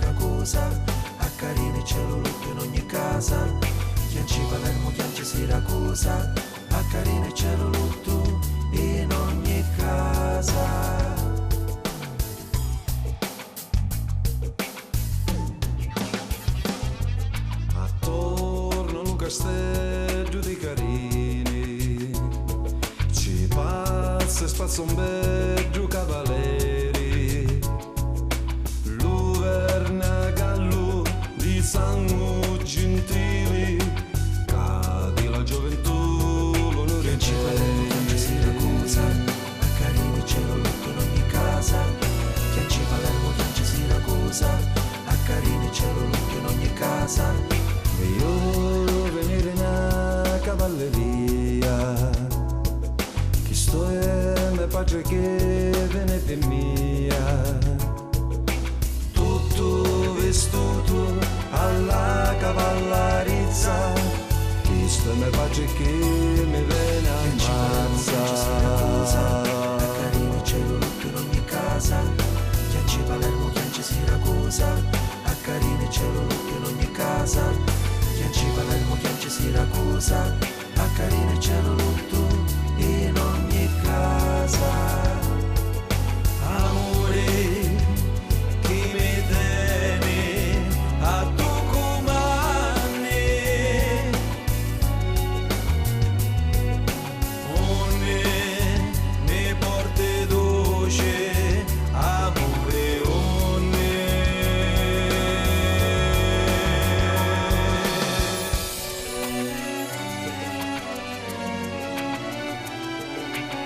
Siracusa, a Carini c'è l'olutto in ogni casa, Chianci Palermo, Chianci Siracusa, a Carini c'è l'olutto in ogni casa. Attorno a un castello di Carini ci passa e spazza un bello cavalieri, Luverna Gallo di sangue gentili, cadi la gioventù, l'onore Chianci Palermo, Chianci Siracusa, a Carini c'è l'olutto in ogni casa, Chianci Palermo, Chianci Siracusa, a Carini c'è l'olutto in ogni casa. Io venire in cavalleria, chi sto è me pace che viene per mia, tutto vestuto alla cavallerizza, chi sto è me pace che mi viene a Siracusa, a Carini c'è l'olutto in ogni casa, Chianci Palermo, Chianci Siracusa, a Carini c'è l'olutto in ogni casa, Chianci Palermo, Chianci Siracusa, a Carini c'è l'olutto in ogni casa.